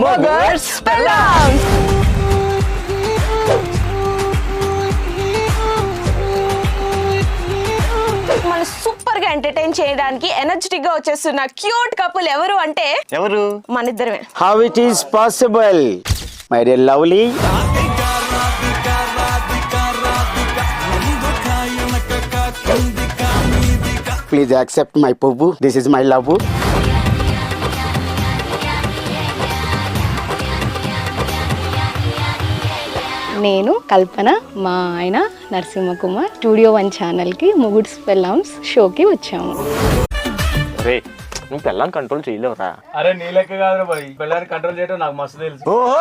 మొగర్స్ పెళ్ళాంస్. మన సూపర్ గా ఎంటర్టైన్ చేయడానికి ఎనర్జెటిక్ గా వచ్చేస్తున్న క్యూట్ కపుల్ ఎవరు అంటే మన ఇద్దరమే. How it is possible, my dear lovely? Please accept my pubu. This is my love. నేను కల్పన, మా ఆయన నరసింహకుమార్ స్టూడియో 1 ఛానల్కి మొగుడ్స్ పెళ్ళాంస్ షోకి వచ్చాము. రే నువ్వు పెళ్ళాం కంట్రోల్ చేయలేవురా. అరే నీ లెక్క కాదురా బాయ్, పెళ్ళాన్ని కంట్రోల్ చేయడం నాకు మస్తు తెలుసు. ఓహో